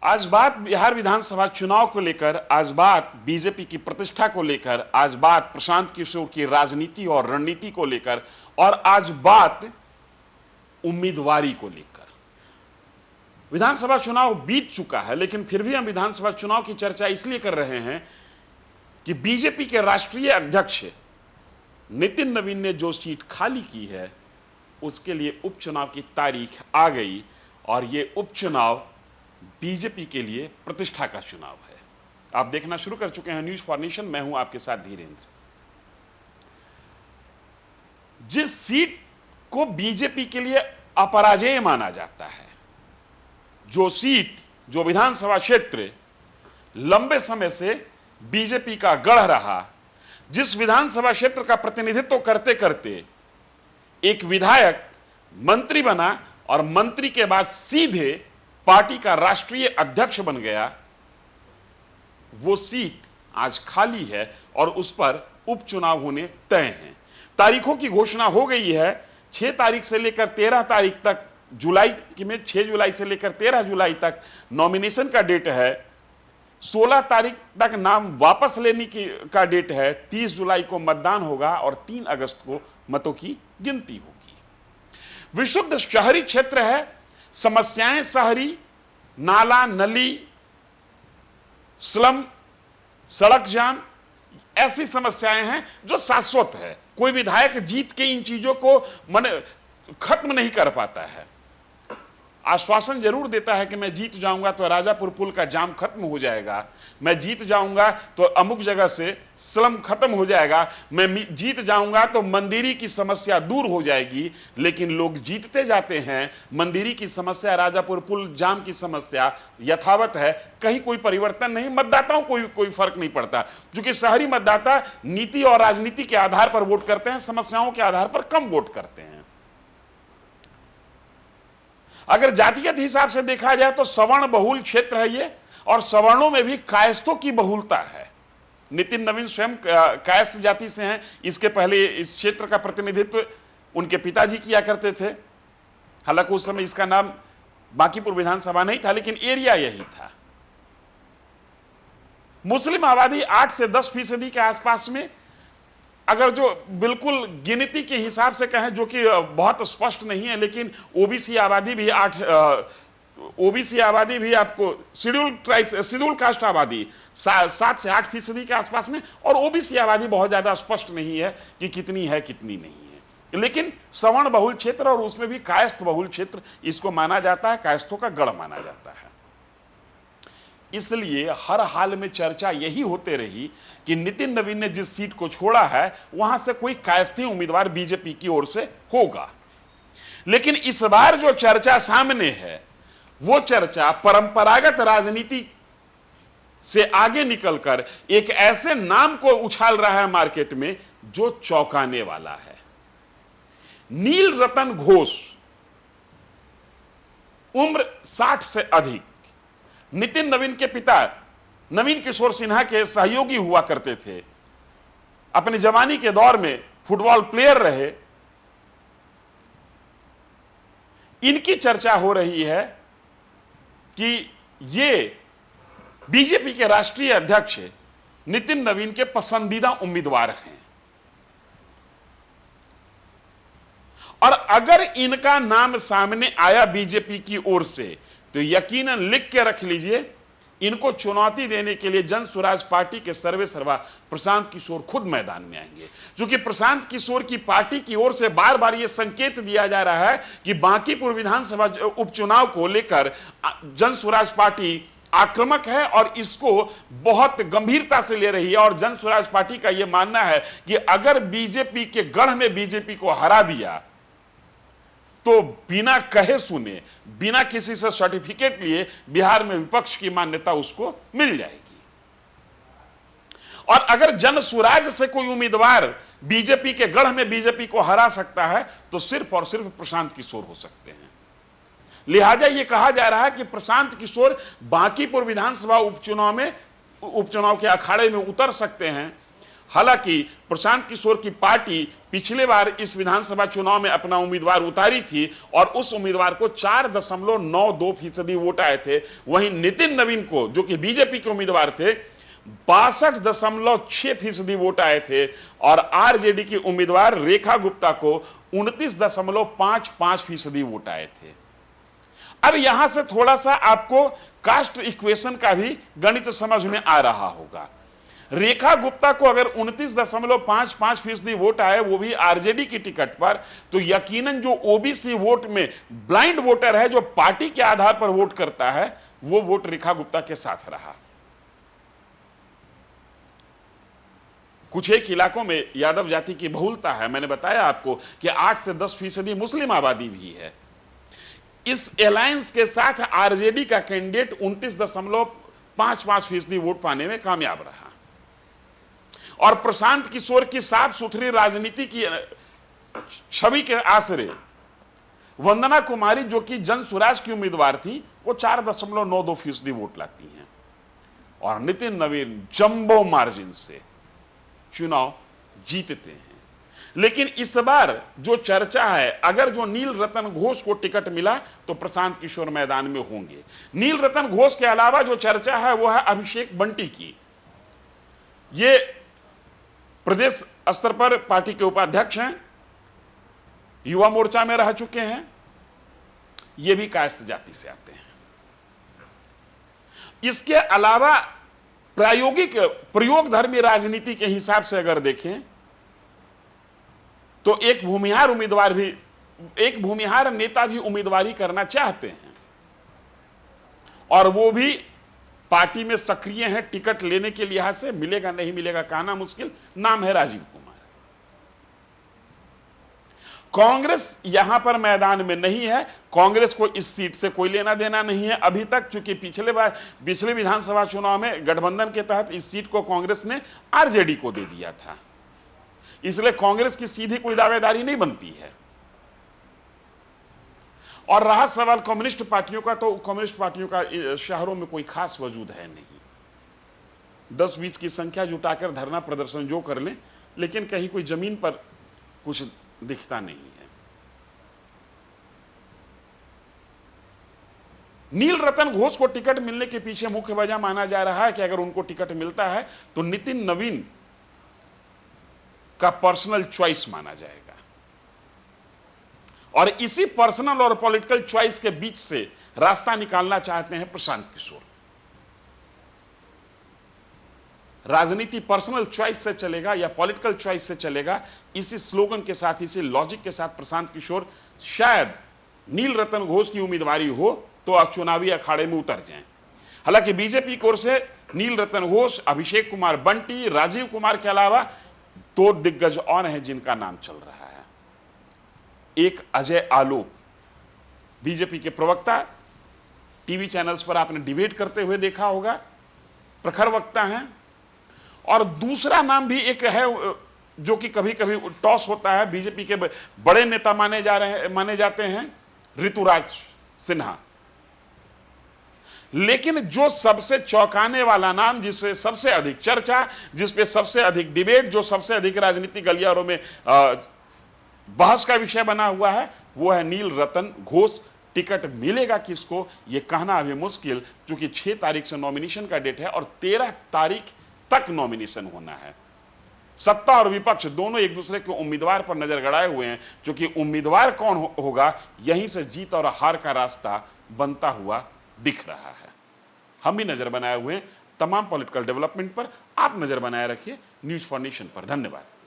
आज बात बिहार विधानसभा चुनाव को लेकर, आज बात बीजेपी की प्रतिष्ठा को लेकर, आज बात प्रशांत किशोर की राजनीति और रणनीति को लेकर, और आज बात उम्मीदवारी को लेकर। विधानसभा चुनाव बीत चुका है, लेकिन फिर भी हम विधानसभा चुनाव की चर्चा इसलिए कर रहे हैं कि बीजेपी के राष्ट्रीय अध्यक्ष नितिन नवीन ने जो सीट खाली की है उसके लिए उपचुनाव की तारीख आ गई, और ये उपचुनाव बीजेपी के लिए प्रतिष्ठा का चुनाव है। आप देखना शुरू कर चुके हैं न्यूज फॉर नेशन, मैं हूं आपके साथ धीरेन्द्र। जिस सीट को बीजेपी के लिए अपराजेय माना जाता है, जो सीट, जो विधानसभा क्षेत्र लंबे समय से बीजेपी का गढ़ रहा, जिस विधानसभा क्षेत्र का प्रतिनिधित्व करते करते एक विधायक मंत्री बना और मंत्री के बाद सीधे पार्टी का राष्ट्रीय अध्यक्ष बन गया, वो सीट आज खाली है और उस पर उपचुनाव होने तय हैं। तारीखों की घोषणा हो गई है। 6 तारीख से लेकर 13 तारीख तक, जुलाई में 6 जुलाई से लेकर 13 जुलाई तक नॉमिनेशन का डेट है। 16 तारीख तक नाम वापस लेने का डेट है। 30 जुलाई को मतदान होगा और 3 अगस्त को मतों की गिनती होगी। विशुद्ध शहरी क्षेत्र है। समस्याएं शहरी, नाला नली, स्लम, सड़क जाम, ऐसी समस्याएं हैं जो शाश्वत है। कोई विधायक जीत के इन चीजों को खत्म नहीं कर पाता है। आश्वासन जरूर देता है कि मैं जीत जाऊंगा तो राजापुर पुल का जाम खत्म हो जाएगा, मैं जीत जाऊंगा तो अमुक जगह से स्लम खत्म हो जाएगा, मैं जीत जाऊंगा तो मंदिरी की समस्या दूर हो जाएगी। लेकिन लोग जीतते जाते हैं, मंदिरी की समस्या, राजापुर पुल जाम की समस्या यथावत है, कहीं कोई परिवर्तन नहीं। मतदाताओं को कोई फर्क नहीं पड़ता, क्योंकि शहरी मतदाता नीति और राजनीति के आधार पर वोट करते हैं, समस्याओं के आधार पर कम वोट करते हैं। अगर जातिगत हिसाब से देखा जाए तो सवर्ण बहुल क्षेत्र है ये, और सवर्णों में भी कायस्थों की बहुलता है। नितिन नवीन स्वयं कायस्थ जाति से हैं। इसके पहले इस क्षेत्र का प्रतिनिधित्व उनके पिताजी किया करते थे। हालांकि उस समय इसका नाम बांकीपुर विधानसभा नहीं था, लेकिन एरिया यही था। मुस्लिम आबादी 8 से 10% के आसपास में, अगर जो बिल्कुल गिनती के हिसाब से कहें, जो कि बहुत स्पष्ट नहीं है, लेकिन ओबीसी आबादी भी ओबीसी आबादी भी आपको शेड्यूल कास्ट आबादी 7 से 8% के आसपास में, और ओबीसी आबादी बहुत ज्यादा स्पष्ट नहीं है कि कितनी है कितनी नहीं है। लेकिन सवर्ण बहुल क्षेत्र, और उसमें भी कायस्थ बहुल क्षेत्र इसको माना जाता है, कायस्थों का गढ़ माना जाता है। इसलिए हर हाल में चर्चा यही होते रही कि नितिन नवीन ने जिस सीट को छोड़ा है वहां से कोई कायस्थी उम्मीदवार बीजेपी की ओर से होगा। लेकिन इस बार जो चर्चा सामने है वो चर्चा परंपरागत राजनीति से आगे निकलकर एक ऐसे नाम को उछाल रहा है मार्केट में जो चौंकाने वाला है। नील रतन घोष, उम्र 60 से अधिक, नितिन नवीन के पिता नवीन किशोर सिन्हा के सहयोगी हुआ करते थे, अपनी जवानी के दौर में फुटबॉल प्लेयर रहे। इनकी चर्चा हो रही है कि ये बीजेपी के राष्ट्रीय अध्यक्ष नितिन नवीन के पसंदीदा उम्मीदवार हैं, और अगर इनका नाम सामने आया बीजेपी की ओर से तो यकीनन लिख के रख लीजिए, इनको चुनौती देने के लिए जन स्वराज पार्टी के सर्वेसर्वा प्रशांत किशोर खुद मैदान में आएंगे। क्योंकि प्रशांत किशोर की पार्टी की ओर से बार बार यह संकेत दिया जा रहा है कि बांकीपुर विधानसभा उपचुनाव को लेकर जन स्वराज पार्टी आक्रामक है और इसको बहुत गंभीरता से ले रही है। और जन स्वराज पार्टी का यह मानना है कि अगर बीजेपी के गढ़ में बीजेपी को हरा दिया तो बिना कहे सुने, बिना किसी से सर्टिफिकेट लिए बिहार में विपक्ष की मान्यता उसको मिल जाएगी। और अगर जन स्वराज से कोई उम्मीदवार बीजेपी के गढ़ में बीजेपी को हरा सकता है तो सिर्फ और सिर्फ प्रशांत किशोर हो सकते हैं। लिहाजा यह कहा जा रहा है कि प्रशांत किशोर बांकीपुर विधानसभा उपचुनाव के अखाड़े में उतर सकते हैं। हालांकि प्रशांत किशोर की पार्टी पिछले बार इस विधानसभा चुनाव में अपना उम्मीदवार उतारी थी और उस उम्मीदवार को 4.92% वोट आए थे। वहीं नितिन नवीन को, जो कि बीजेपी के उम्मीदवार थे, 62.6% वोट आए थे और आरजेडी की उम्मीदवार रेखा गुप्ता को 29.55% वोट आए थे। अब यहां से थोड़ा सा आपको कास्ट इक्वेशन का भी गणित समझ में आ रहा होगा। रेखा गुप्ता को अगर 29.55% वोट आए, वो भी आरजेडी की टिकट पर, तो यकीनन जो ओबीसी वोट में ब्लाइंड वोटर है, जो पार्टी के आधार पर वोट करता है, वो वोट रेखा गुप्ता के साथ रहा। कुछ एक इलाकों में यादव जाति की बहुलता है। मैंने बताया आपको कि 8 से 10% मुस्लिम आबादी भी है। इस अलायंस के साथ आरजेडी का कैंडिडेट 29.55% वोट पाने में कामयाब रहा और प्रशांत किशोर की साफ सुथरी राजनीति की छवि के आसरे वंदना कुमारी, जो कि जन स्वराज की उम्मीदवार थी, वो 4.92% वोट लाती हैं और नितिन नवीन जंबो मार्जिन से चुनाव जीतते हैं। लेकिन इस बार जो चर्चा है, अगर जो नील रतन घोष को टिकट मिला तो प्रशांत किशोर मैदान में होंगे। नील रतन घोष के अलावा जो चर्चा है वो है अभिषेक बंटी की। ये प्रदेश स्तर पर पार्टी के उपाध्यक्ष हैं, युवा मोर्चा में रह चुके हैं, ये भी कायस्थ जाति से आते हैं। इसके अलावा प्रायोगिक प्रयोगधर्मी राजनीति के हिसाब से अगर देखें तो एक भूमिहार नेता भी उम्मीदवारी करना चाहते हैं और वो भी पार्टी में सक्रिय हैं। टिकट लेने के लिहाज से मिलेगा नहीं मिलेगा कहना मुश्किल। नाम है राजीव कुमार। कांग्रेस यहां पर मैदान में नहीं है। कांग्रेस को इस सीट से कोई लेना देना नहीं है अभी तक, चूंकि पिछले विधानसभा चुनाव में गठबंधन के तहत इस सीट को कांग्रेस ने आरजेडी को दे दिया था, इसलिए कांग्रेस की सीधी कोई दावेदारी नहीं बनती है। और रहा सवाल कम्युनिस्ट पार्टियों का, तो कम्युनिस्ट पार्टियों का शहरों में कोई खास वजूद है नहीं। 10-20 की संख्या जुटाकर धरना प्रदर्शन जो कर लें, लेकिन कहीं कोई जमीन पर कुछ दिखता नहीं है। नील रतन घोष को टिकट मिलने के पीछे मुख्य वजह माना जा रहा है कि अगर उनको टिकट मिलता है तो नितिन नवीन का पर्सनल चॉइस माना जाएगा और इसी पर्सनल और पॉलिटिकल चॉइस के बीच से रास्ता निकालना चाहते हैं प्रशांत किशोर। राजनीति पर्सनल चॉइस से चलेगा या पॉलिटिकल चॉइस से चलेगा, इसी स्लोगन के साथ, इसी लॉजिक के साथ प्रशांत किशोर शायद नील रतन घोष की उम्मीदवारी हो तो चुनावी अखाड़े में उतर जाएं। हालांकि बीजेपी की ओर से नील रतन घोष, अभिषेक कुमार बंटी, राजीव कुमार के अलावा 2 दिग्गज और हैं जिनका नाम चल रहा है। एक अजय आलोक, बीजेपी के प्रवक्ता, टीवी चैनल्स पर आपने डिबेट करते हुए देखा होगा, प्रखर वक्ता हैं। और दूसरा नाम भी एक है जो कि कभी कभी टॉस होता है, बीजेपी के बड़े नेता माने जाते हैं, ऋतुराज सिन्हा। लेकिन जो सबसे चौंकाने वाला नाम, जिसपे सबसे अधिक चर्चा, जिसपे सबसे अधिक डिबेट, जो सबसे अधिक राजनीतिक गलियारों में बहस का विषय बना हुआ है, वो है नील रतन घोष। टिकट मिलेगा किसको ये कहना अभी मुश्किल, क्योंकि 6 तारीख से नॉमिनेशन का डेट है और 13 तारीख तक नॉमिनेशन होना है। सत्ता और विपक्ष दोनों एक दूसरे के उम्मीदवार पर नजर गड़ाए हुए हैं, क्योंकि उम्मीदवार कौन होगा यहीं से जीत और हार का रास्ता बनता हुआ दिख रहा है। हम भी नजर बनाए हुए हैं तमाम पॉलिटिकल डेवलपमेंट पर। आप नजर बनाए रखिए न्यूज़ फॉर नेशन पर। धन्यवाद।